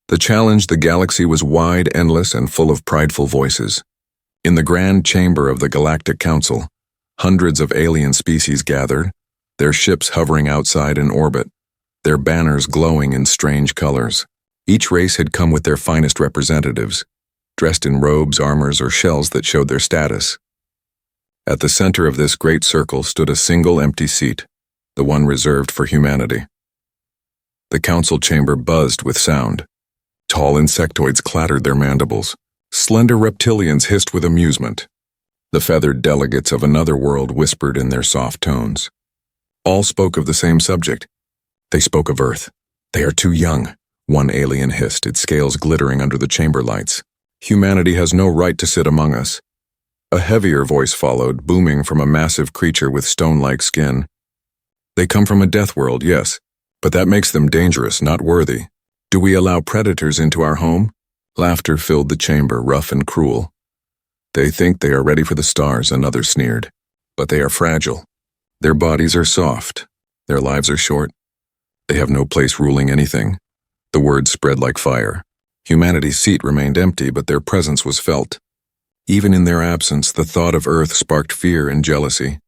The challenge the galaxy was wide, endless, and full of prideful voices. In the grand chamber of the Galactic Council, hundreds of alien species gathered, their ships hovering outside in orbit, their banners glowing in strange colors. Each race had come with their finest representatives, dressed in robes, armors, or shells that showed their status. At the center of this great circle stood a single empty seat, the one reserved for humanity. The council chamber buzzed with sound. Tall insectoids clattered their mandibles. Slender reptilians hissed with amusement. The feathered delegates of another world whispered in their soft tones. All spoke of the same subject. They spoke of Earth. "They are too young," one alien hissed, its scales glittering under the chamber lights. "Humanity has no right to sit among us." A heavier voice followed, booming from a massive creature with stone-like skin. "They come from a deathworld, yes, but that makes them dangerous, not worthy. Do we allow predators into our home?" Laughter filled the chamber, rough and cruel. "They think they are ready for the stars," another sneered. "But they are fragile. Their bodies are soft. Their lives are short. They have no place ruling anything." The words spread like fire. Humanity's seat remained empty, but their presence was felt. Even in their absence, the thought of Earth sparked fear and jealousy.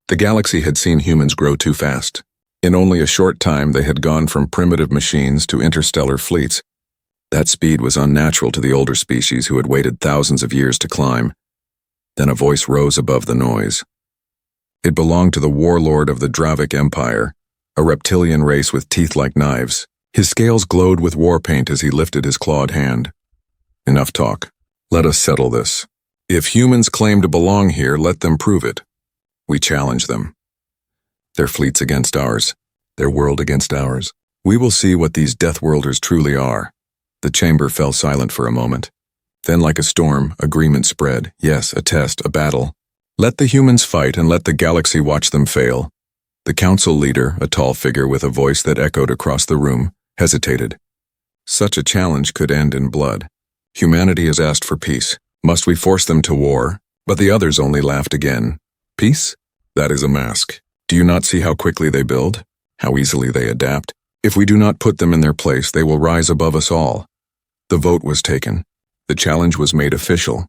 The galaxy had seen humans grow too fast. In only a short time, they had gone from primitive machines to interstellar fleets. That speed was unnatural to the older species who had waited thousands of years to climb. Then a voice rose above the noise. It belonged to the warlord of the Dravic Empire, a reptilian race with teeth like knives. His scales glowed with war paint as he lifted his clawed hand. "Enough talk. Let us settle this. If humans claim to belong here, let them prove it. We challenge them. Their fleets against ours, their world against ours. We will see what these deathworlders truly are." The chamber fell silent for a moment. Then, like a storm, agreement spread. Yes, a test, a battle. Let the humans fight and let the galaxy watch them fail. The council leader, a tall figure with a voice that echoed across the room, hesitated. Such a challenge could end in blood. Humanity has asked for peace. Must we force them to war? But the others only laughed again. Peace? That is a mask. Do you not see how quickly they build? How easily they adapt? If we do not put them in their place, they will rise above us all. The vote was taken. The challenge was made official.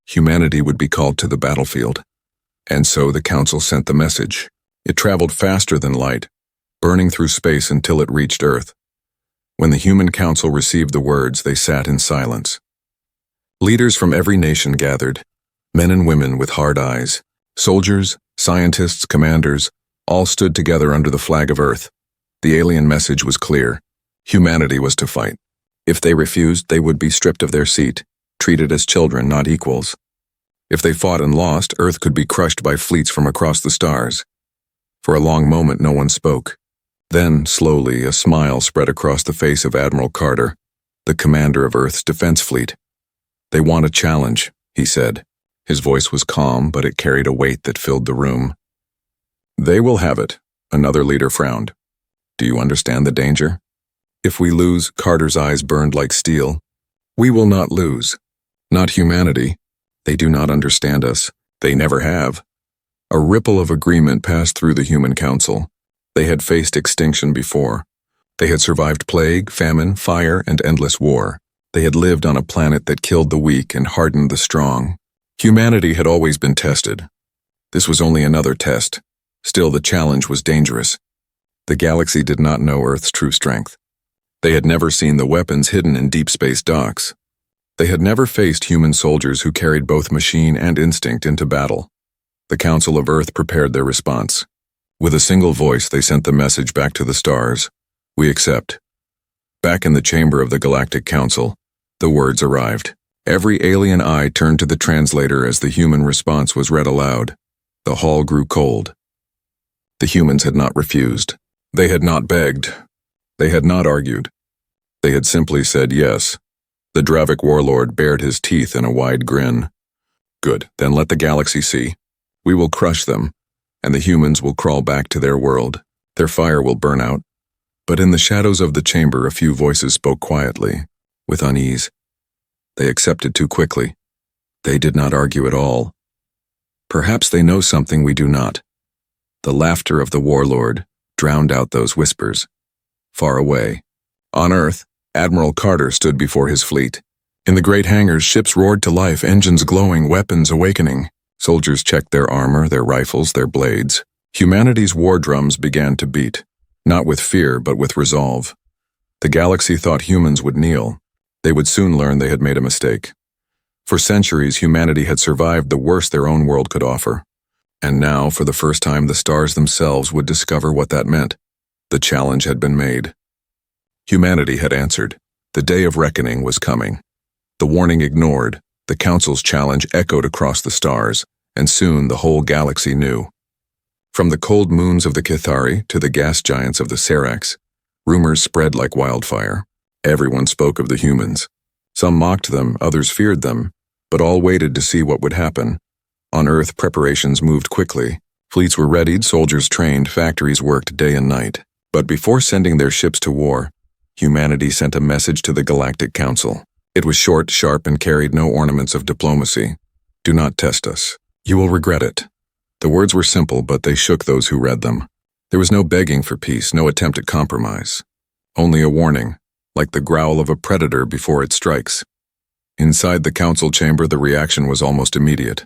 Humanity would be called to the battlefield. And so the council sent the message. It traveled faster than light, burning through space until it reached Earth. When the human council received the words, they sat in silence. Leaders from every nation gathered, men and women with hard eyes, soldiers, scientists, commanders, all stood together under the flag of Earth. The alien message was clear. Humanity was to fight. If they refused, they would be stripped of their seat, treated as children, not equals. If they fought and lost, Earth could be crushed by fleets from across the stars. For a long moment, no one spoke. Then, slowly, a smile spread across the face of Admiral Carter, the commander of Earth's defense fleet. "They want a challenge," he said. His voice was calm, but it carried a weight that filled the room. "They will have it," another leader frowned. "Do you understand the danger? If we lose," Carter's eyes burned like steel, "we will not lose. Not humanity. They do not understand us. They never have." A ripple of agreement passed through the human council. They had faced extinction before. They had survived plague, famine, fire, and endless war. They had lived on a planet that killed the weak and hardened the strong. Humanity had always been tested. This was only another test. Still, the challenge was dangerous. The galaxy did not know Earth's true strength. They had never seen the weapons hidden in deep space docks. They had never faced human soldiers who carried both machine and instinct into battle. The Council of Earth prepared their response. With a single voice, they sent the message back to the stars. "We accept." Back in the chamber of the Galactic Council, the words arrived. Every alien eye turned to the translator as the human response was read aloud. The hall grew cold. The humans had not refused. They had not begged. They had not argued. They had simply said yes. The Dravic warlord bared his teeth in a wide grin. "Good, then let the galaxy see. We will crush them, and the humans will crawl back to their world. Their fire will burn out." But in the shadows of the chamber, a few voices spoke quietly, with unease. They accepted too quickly. They did not argue at all. Perhaps they know something we do not. The laughter of the warlord drowned out those whispers. Far away, on Earth, Admiral Carter stood before his fleet. In the great hangars, ships roared to life, engines glowing, weapons awakening. Soldiers checked their armor, their rifles, their blades. Humanity's war drums began to beat, not with fear, but with resolve. The galaxy thought humans would kneel. They would soon learn they had made a mistake. For centuries, humanity had survived the worst their own world could offer. And now, for the first time, the stars themselves would discover what that meant. The challenge had been made. Humanity had answered. The day of reckoning was coming. The warning ignored, the Council's challenge echoed across the stars, and soon the whole galaxy knew. From the cold moons of the Kithari to the gas giants of the Seracs, rumors spread like wildfire. Everyone spoke of the humans. Some mocked them, others feared them, but all waited to see what would happen. On Earth, preparations moved quickly. Fleets were readied, soldiers trained, factories worked day and night. But before sending their ships to war, humanity sent a message to the Galactic Council. It was short, sharp, and carried no ornaments of diplomacy. Do not test us. You will regret it. The words were simple, but they shook those who read them. There was no begging for peace, no attempt at compromise. Only a warning, like the growl of a predator before it strikes. Inside the council chamber, the reaction was almost immediate.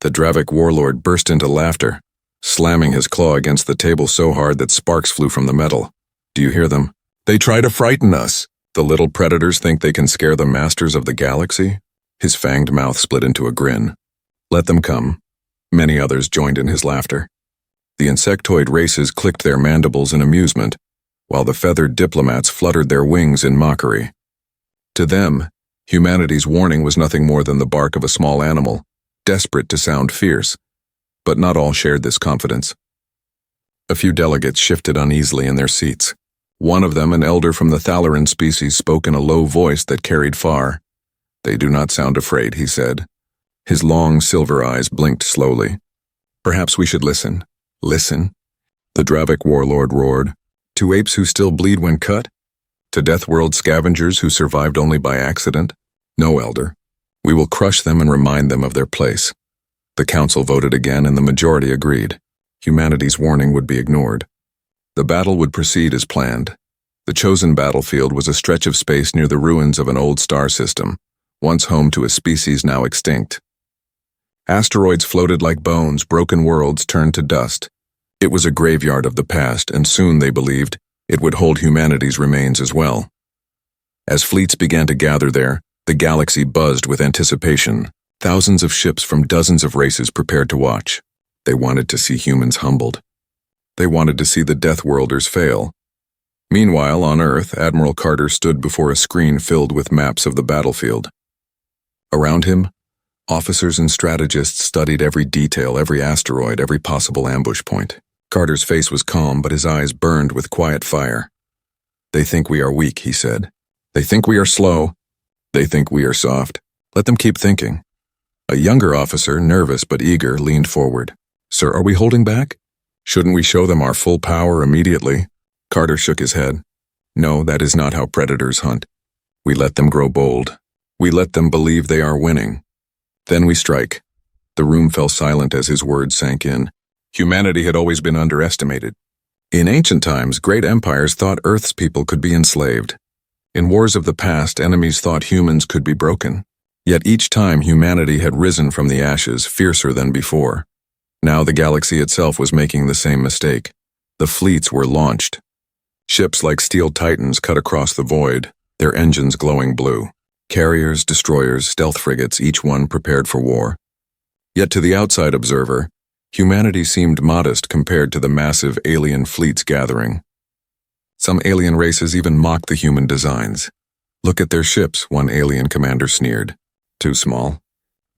The Dravik warlord burst into laughter, slamming his claw against the table so hard that sparks flew from the metal. Do you hear them? They try to frighten us. The little predators think they can scare the masters of the galaxy? His fanged mouth split into a grin. Let them come. Many others joined in his laughter. The insectoid races clicked their mandibles in amusement, while the feathered diplomats fluttered their wings in mockery. To them, humanity's warning was nothing more than the bark of a small animal, desperate to sound fierce. But not all shared this confidence. A few delegates shifted uneasily in their seats. One of them, an elder from the Thalaran species, spoke in a low voice that carried far. They do not sound afraid, he said. His long silver eyes blinked slowly. Perhaps we should listen. Listen? The Dravik warlord roared. To apes who still bleed when cut? To deathworld scavengers who survived only by accident? No, elder. We will crush them and remind them of their place. The council voted again and the majority agreed. Humanity's warning would be ignored. The battle would proceed as planned. The chosen battlefield was a stretch of space near the ruins of an old star system, once home to a species now extinct. Asteroids floated like bones, broken worlds turned to dust. It was a graveyard of the past, and soon, they believed, it would hold humanity's remains as well. As fleets began to gather there, the galaxy buzzed with anticipation. Thousands of ships from dozens of races prepared to watch. They wanted to see humans humbled. They wanted to see the deathworlders fail. Meanwhile, on Earth, Admiral Carter stood before a screen filled with maps of the battlefield. Around him, officers and strategists studied every detail, every asteroid, every possible ambush point. Carter's face was calm, but his eyes burned with quiet fire. They think we are weak, he said. They think we are slow. They think we are soft. Let them keep thinking. A younger officer, nervous but eager, leaned forward. Sir, are we holding back? Shouldn't we show them our full power immediately? Carter shook his head. No, that is not how predators hunt. We let them grow bold. We let them believe they are winning. Then we strike. The room fell silent as his words sank in. Humanity had always been underestimated. In ancient times, great empires thought Earth's people could be enslaved. In wars of the past, enemies thought humans could be broken. Yet each time humanity had risen from the ashes, fiercer than before. Now the galaxy itself was making the same mistake. The fleets were launched. Ships like steel titans cut across the void, their engines glowing blue. Carriers, destroyers, stealth frigates, each one prepared for war. Yet to the outside observer, humanity seemed modest compared to the massive alien fleets gathering. Some alien races even mocked the human designs. Look at their ships, one alien commander sneered. Too small.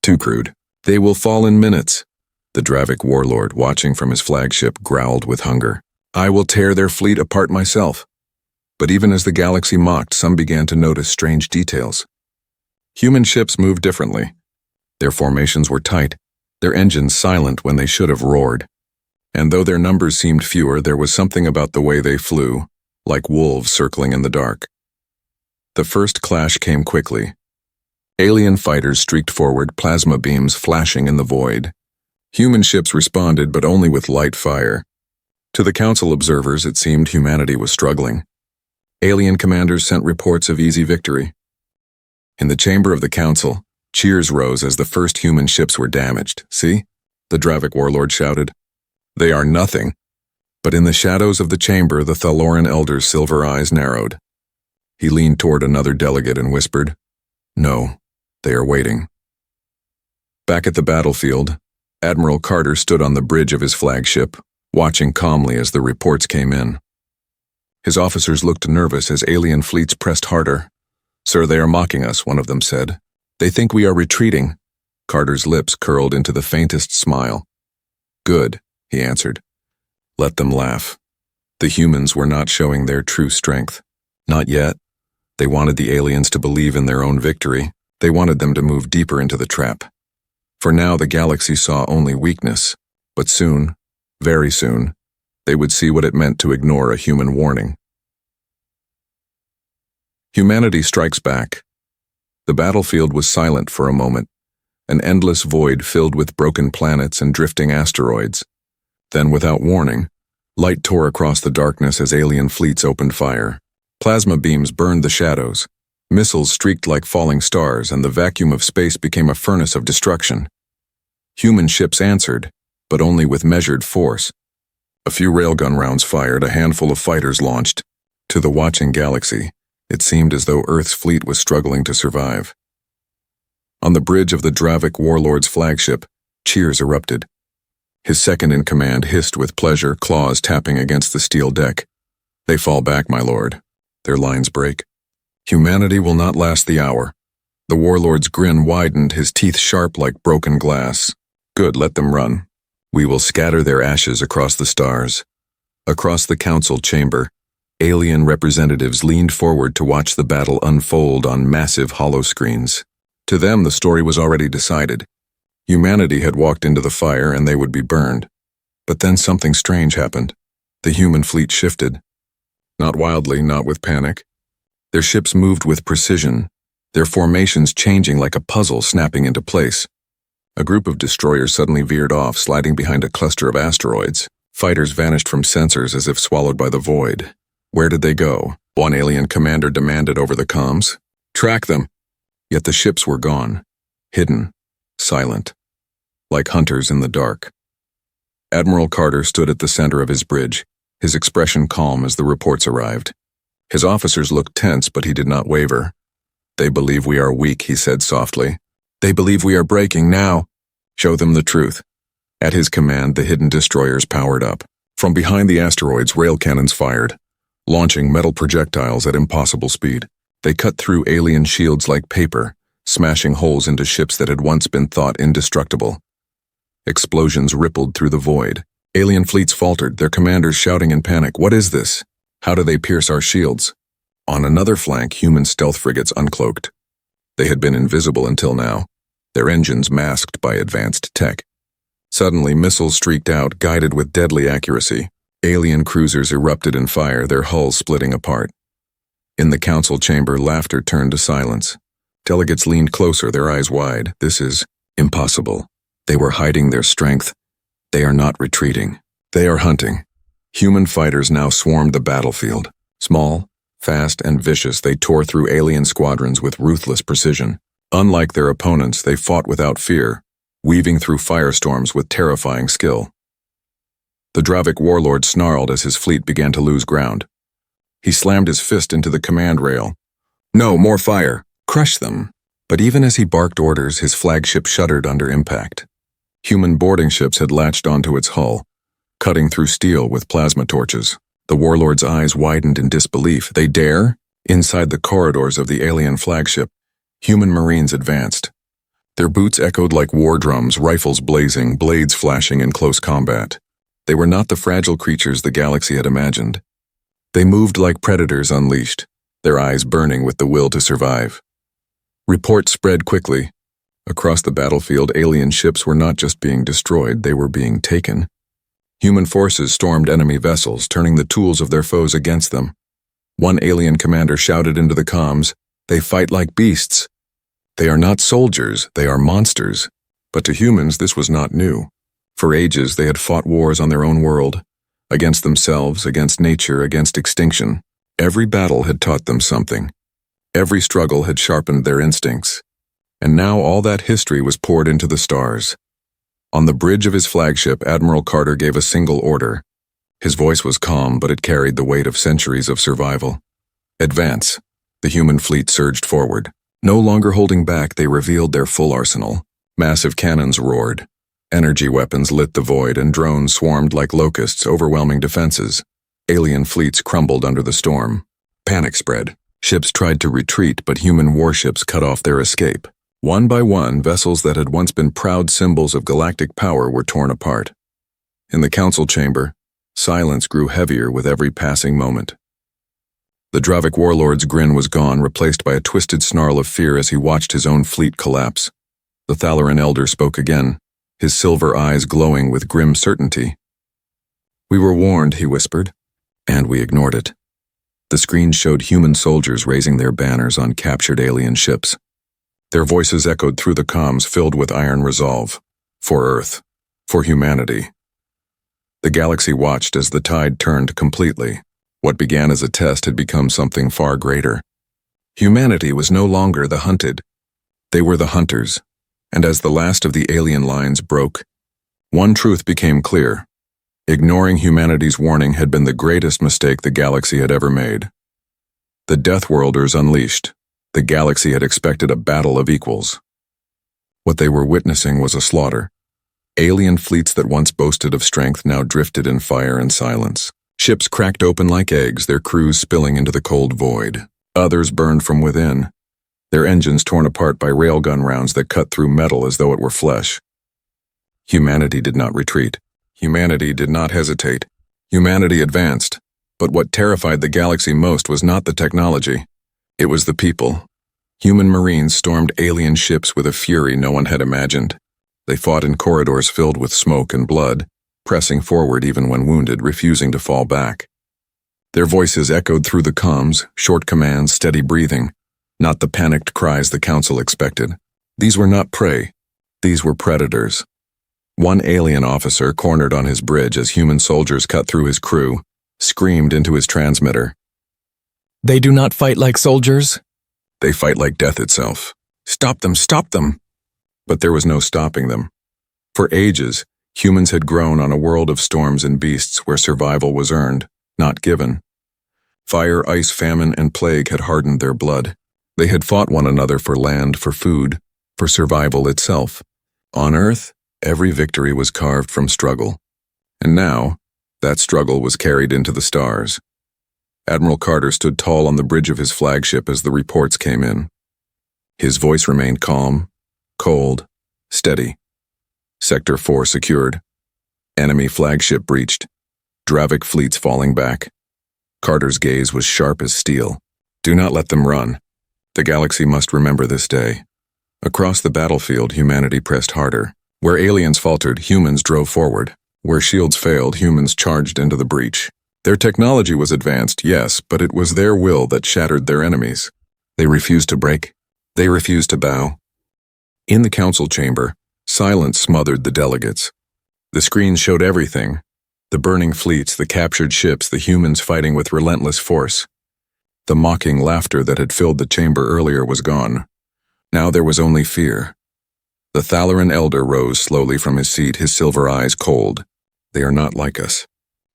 Too crude. They will fall in minutes. The Dravik warlord, watching from his flagship, growled with hunger. I will tear their fleet apart myself. But even as the galaxy mocked, some began to notice strange details. Human ships moved differently. Their formations were tight, their engines silent when they should have roared. And though their numbers seemed fewer, there was something about the way they flew, like wolves circling in the dark. The first clash came quickly. Alien fighters streaked forward, plasma beams flashing in the void. Human ships responded, but only with light fire. To the council observers, it seemed humanity was struggling. Alien commanders sent reports of easy victory. In the chamber of the council, cheers rose as the first human ships were damaged. "See?" the Dravik warlord shouted. "They are nothing." But in the shadows of the chamber, the Thaloran elder's silver eyes narrowed. He leaned toward another delegate and whispered, "No, they are waiting." Back at the battlefield, Admiral Carter stood on the bridge of his flagship, watching calmly as the reports came in. His officers looked nervous as alien fleets pressed harder. "Sir, they are mocking us," one of them said. "They think we are retreating." Carter's lips curled into the faintest smile. "Good," he answered. "Let them laugh." The humans were not showing their true strength. Not yet. They wanted the aliens to believe in their own victory. They wanted them to move deeper into the trap. For now, the galaxy saw only weakness. But soon, very soon, they would see what it meant to ignore a human warning. Humanity strikes back. The battlefield was silent for a moment, an endless void filled with broken planets and drifting asteroids. Then, without warning, light tore across the darkness as alien fleets opened fire. Plasma beams burned the shadows. Missiles streaked like falling stars, and the vacuum of space became a furnace of destruction. Human ships answered, but only with measured force. A few railgun rounds fired, a handful of fighters launched. To the watching galaxy, it seemed as though Earth's fleet was struggling to survive. On the bridge of the Dravik warlord's flagship, cheers erupted. His second-in-command hissed with pleasure, claws tapping against the steel deck. "They fall back, my lord." Their lines break. "Humanity will not last the hour." The warlord's grin widened, his teeth sharp like broken glass. "Good, let them run. We will scatter their ashes across the stars." Across the council chamber, alien representatives leaned forward to watch the battle unfold on massive holoscreens. To them, the story was already decided. Humanity had walked into the fire and they would be burned. But then something strange happened. The human fleet shifted. Not wildly, not with panic. Their ships moved with precision, their formations changing like a puzzle snapping into place. A group of destroyers suddenly veered off, sliding behind a cluster of asteroids. Fighters vanished from sensors as if swallowed by the void. Where did they go? One alien commander demanded over the comms. "Track them!" Yet the ships were gone, hidden, silent, like hunters in the dark. Admiral Carter stood at the center of his bridge, his expression calm as the reports arrived. His officers looked tense, but he did not waver. "They believe we are weak," he said softly. "They believe we are breaking now. Show them the truth." At his command, the hidden destroyers powered up. From behind the asteroids, rail cannons fired, launching metal projectiles at impossible speed. They cut through alien shields like paper, smashing holes into ships that had once been thought indestructible. Explosions rippled through the void. Alien fleets faltered, their commanders shouting in panic, "What is this? How do they pierce our shields?" On another flank, human stealth frigates uncloaked. They had been invisible until now, their engines masked by advanced tech. Suddenly, missiles streaked out, guided with deadly accuracy. Alien cruisers erupted in fire, their hulls splitting apart. In the council chamber, laughter turned to silence. Delegates leaned closer, their eyes wide. "This is impossible." They were hiding their strength. They are not retreating. They are hunting. Human fighters now swarmed the battlefield. Small, fast, and vicious, they tore through alien squadrons with ruthless precision. Unlike their opponents, they fought without fear, weaving through firestorms with terrifying skill. The Dravik warlord snarled as his fleet began to lose ground. He slammed his fist into the command rail. "No, more fire! Crush them!" But even as he barked orders, his flagship shuddered under impact. Human boarding ships had latched onto its hull, cutting through steel with plasma torches. The warlord's eyes widened in disbelief. They dare? Inside the corridors of the alien flagship, human marines advanced. Their boots echoed like war drums, rifles blazing, blades flashing in close combat. They were not the fragile creatures the galaxy had imagined. They moved like predators unleashed, their eyes burning with the will to survive. Reports spread quickly. Across the battlefield, alien ships were not just being destroyed, they were being taken. Human forces stormed enemy vessels, turning the tools of their foes against them. One alien commander shouted into the comms, "They fight like beasts." They are not soldiers, they are monsters. But to humans, this was not new. For ages, they had fought wars on their own world, against themselves, against nature, against extinction. Every battle had taught them something. Every struggle had sharpened their instincts. And now all that history was poured into the stars. On the bridge of his flagship, Admiral Carter gave a single order. His voice was calm, but it carried the weight of centuries of survival. Advance. The human fleet surged forward. No longer holding back, they revealed their full arsenal. Massive cannons roared. Energy weapons lit the void, and drones swarmed like locusts, overwhelming defenses. Alien fleets crumbled under the storm. Panic spread. Ships tried to retreat, but human warships cut off their escape. One by one, vessels that had once been proud symbols of galactic power were torn apart. In the council chamber, silence grew heavier with every passing moment. The Dravic warlord's grin was gone, replaced by a twisted snarl of fear as he watched his own fleet collapse. The Thalaran elder spoke again, his silver eyes glowing with grim certainty. "We were warned," he whispered, "and we ignored it." The screen showed human soldiers raising their banners on captured alien ships. Their voices echoed through the comms, filled with iron resolve. For Earth. For humanity. The galaxy watched as the tide turned completely. What began as a test had become something far greater. Humanity was no longer the hunted. They were the hunters. And as the last of the alien lines broke, one truth became clear. Ignoring humanity's warning had been the greatest mistake the galaxy had ever made. The Deathworlders unleashed. The galaxy had expected a battle of equals. What they were witnessing was a slaughter. Alien fleets that once boasted of strength now drifted in fire and silence. Ships cracked open like eggs, their crews spilling into the cold void. Others burned from within, their engines torn apart by railgun rounds that cut through metal as though it were flesh. Humanity did not retreat. Humanity did not hesitate. Humanity advanced. But what terrified the galaxy most was not the technology. It was the people. Human Marines stormed alien ships with a fury no one had imagined. They fought in corridors filled with smoke and blood, pressing forward even when wounded, refusing to fall back. Their voices echoed through the comms, short commands, steady breathing, not the panicked cries the Council expected. These were not prey. These were predators. One alien officer, cornered on his bridge as human soldiers cut through his crew, screamed into his transmitter. "They do not fight like soldiers." "They fight like death itself. Stop them, stop them!" But there was no stopping them. For ages, humans had grown on a world of storms and beasts where survival was earned, not given. Fire, ice, famine, and plague had hardened their blood. They had fought one another for land, for food, for survival itself. On Earth, every victory was carved from struggle. And now, that struggle was carried into the stars. Admiral Carter stood tall on the bridge of his flagship as the reports came in. His voice remained calm, cold, steady. Sector 4 secured. Enemy flagship breached. Dravic fleets falling back. Carter's gaze was sharp as steel. Do not let them run. The galaxy must remember this day. Across the battlefield, humanity pressed harder. Where aliens faltered, humans drove forward. Where shields failed, humans charged into the breach. Their technology was advanced, yes, but it was their will that shattered their enemies. They refused to break. They refused to bow. In the council chamber, silence smothered the delegates. The screens showed everything. The burning fleets, the captured ships, the humans fighting with relentless force. The mocking laughter that had filled the chamber earlier was gone. Now there was only fear. The Thalaran elder rose slowly from his seat, his silver eyes cold. They are not like us.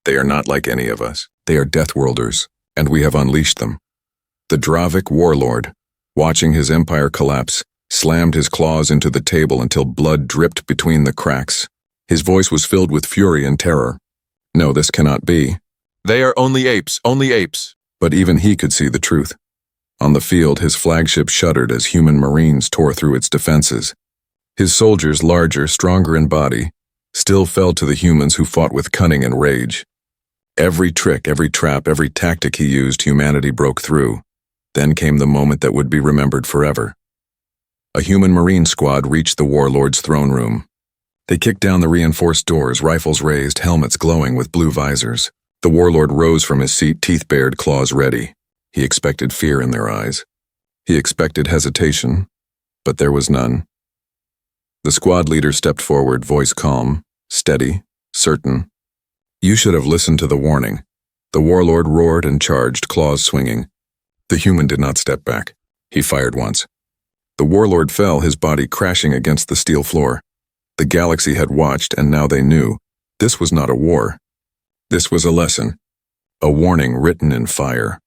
They are not like any of us. They are Deathworlders, and we have unleashed them. The Dravic warlord, watching his empire collapse, slammed his claws into the table until blood dripped between the cracks. His voice was filled with fury and terror. No, this cannot be. They are only apes, only apes. But even he could see the truth. On the field, his flagship shuddered as human Marines tore through its defenses. His soldiers, larger, stronger in body, still fell to the humans who fought with cunning and rage. Every trick, every trap, every tactic he used, humanity broke through. Then came the moment that would be remembered forever. A human Marine squad reached the warlord's throne room. They kicked down the reinforced doors, rifles raised, helmets glowing with blue visors. The warlord rose from his seat, teeth bared, claws ready. He expected fear in their eyes. He expected hesitation, but there was none. The squad leader stepped forward, voice calm, steady, certain. "You should have listened to the warning. The warlord roared and charged, claws swinging. The human did not step back. He fired once. The warlord fell, his body crashing against the steel floor. The galaxy had watched, and now they knew. This was not a war. This was a lesson. A warning written in fire.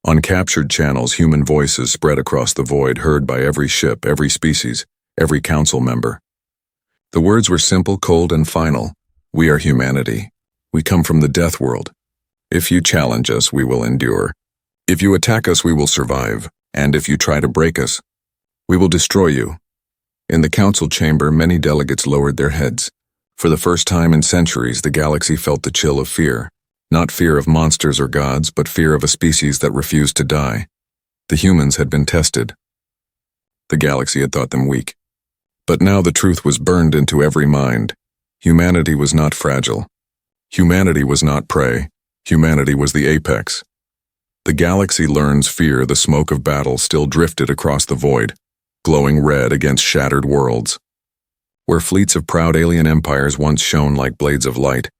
On captured channels, human voices spread across the void, heard by every ship, every species, every council member. The words were simple, cold, and final. We are humanity. We come from the deathworld. If you challenge us, we will endure. If you attack us, we will survive. And if you try to break us, we will destroy you. In the council chamber, many delegates lowered their heads. For the first time in centuries, the galaxy felt the chill of fear. Not fear of monsters or gods, but fear of a species that refused to die. The humans had been tested. The galaxy had thought them weak. But now the truth was burned into every mind. Humanity was not fragile. Humanity was not prey. Humanity was the apex. The galaxy learns fear. The smoke of battle still drifted across the void, glowing red against shattered worlds. Where fleets of proud alien empires once shone like blades of light,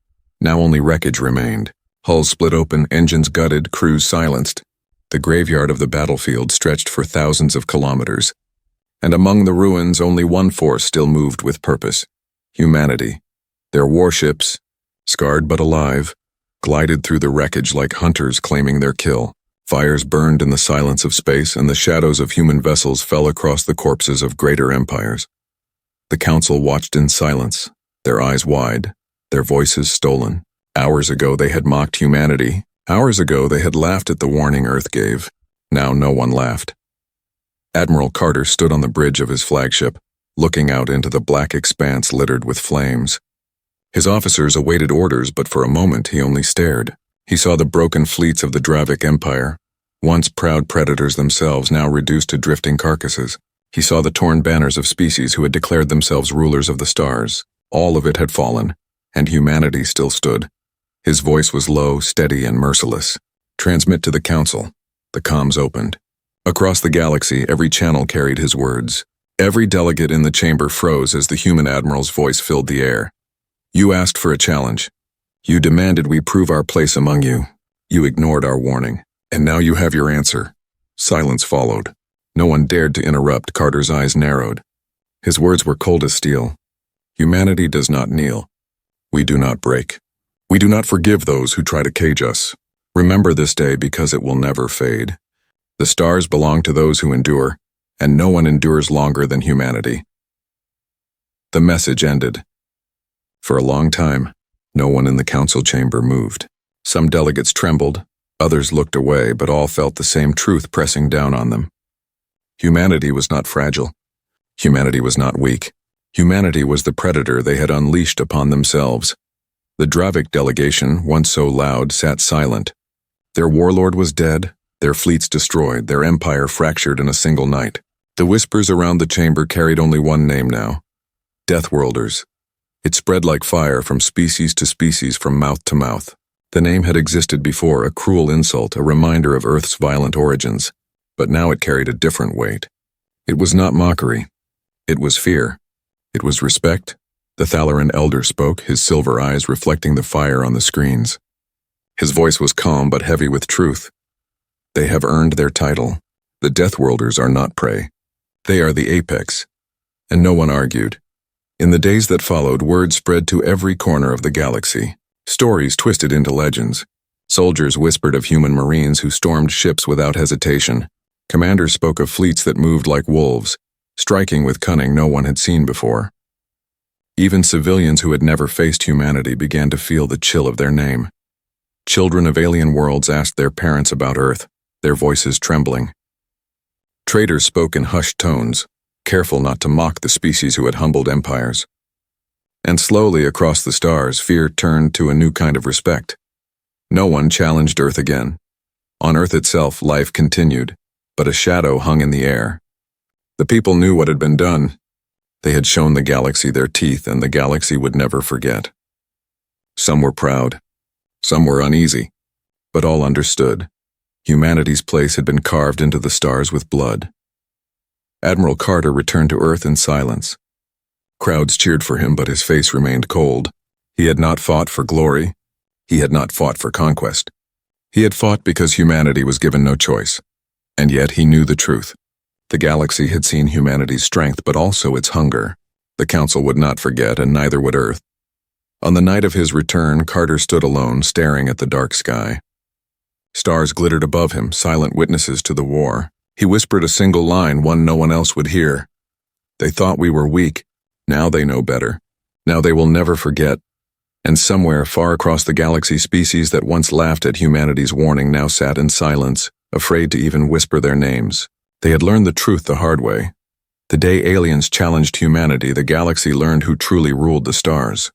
now only wreckage remained. Hulls split open, engines gutted, crews silenced. The graveyard of the battlefield stretched for thousands of kilometers. And among the ruins, only one force still moved with purpose: humanity. Their warships, scarred but alive, glided through the wreckage like hunters claiming their kill. Fires burned in the silence of space, and the shadows of human vessels fell across the corpses of greater empires. The council watched in silence, their eyes wide, their voices stolen. Hours ago they had mocked humanity. Hours ago they had laughed at the warning Earth gave. Now no one laughed. Admiral Carter stood on the bridge of his flagship, looking out into the black expanse littered with flames. His officers awaited orders, but for a moment he only stared. He saw the broken fleets of the Dravic Empire, once proud predators themselves, now reduced to drifting carcasses. He saw the torn banners of species who had declared themselves rulers of the stars. All of it had fallen, and humanity still stood. His voice was low, steady, and merciless. Transmit to the council. The comms opened. Across the galaxy, every channel carried his words. Every delegate in the chamber froze as the human admiral's voice filled the air. You asked for a challenge. You demanded we prove our place among you. You ignored our warning. And now you have your answer. Silence followed. No one dared to interrupt. Carter's eyes narrowed. His words were cold as steel. Humanity does not kneel. We do not break. We do not forgive those who try to cage us. Remember this day because it will never fade. The stars belong to those who endure, and no one endures longer than humanity. The message ended. For a long time, no one in the council chamber moved. Some delegates trembled, others looked away, but all felt the same truth pressing down on them. Humanity was not fragile. Humanity was not weak. Humanity was the predator they had unleashed upon themselves. The Dravic delegation, once so loud, sat silent. Their warlord was dead, their fleets destroyed, their empire fractured in a single night. The whispers around the chamber carried only one name now: Deathworlders. It spread like fire from species to species, from mouth to mouth. The name had existed before, a cruel insult, a reminder of Earth's violent origins. But now it carried a different weight. It was not mockery. It was fear. It was respect. The Thalaran elder spoke, his silver eyes reflecting the fire on the screens. His voice was calm but heavy with truth. They have earned their title. The Deathworlders are not prey. They are the apex. And no one argued. In the days that followed, word spread to every corner of the galaxy. Stories twisted into legends. Soldiers whispered of human marines who stormed ships without hesitation. Commanders spoke of fleets that moved like wolves, striking with cunning no one had seen before. Even civilians who had never faced humanity began to feel the chill of their name. Children of alien worlds asked their parents about Earth, their voices trembling. Traders spoke in hushed tones, careful not to mock the species who had humbled empires. And slowly across the stars, fear turned to a new kind of respect. No one challenged Earth again. On Earth itself, life continued, but a shadow hung in the air. The people knew what had been done. They had shown the galaxy their teeth, and the galaxy would never forget. Some were proud. Some were uneasy. But all understood. Humanity's place had been carved into the stars with blood. Admiral Carter returned to Earth in silence. Crowds cheered for him, but his face remained cold. He had not fought for glory. He had not fought for conquest. He had fought because humanity was given no choice. And yet he knew the truth. The galaxy had seen humanity's strength, but also its hunger. The Council would not forget, and neither would Earth. On the night of his return, Carter stood alone, staring at the dark sky. Stars glittered above him, silent witnesses to the war. He whispered a single line, one no one else would hear. They thought we were weak. Now they know better. Now they will never forget. And somewhere far across the galaxy, species that once laughed at humanity's warning now sat in silence, afraid to even whisper their names. They had learned the truth the hard way. The day aliens challenged humanity, the galaxy learned who truly ruled the stars.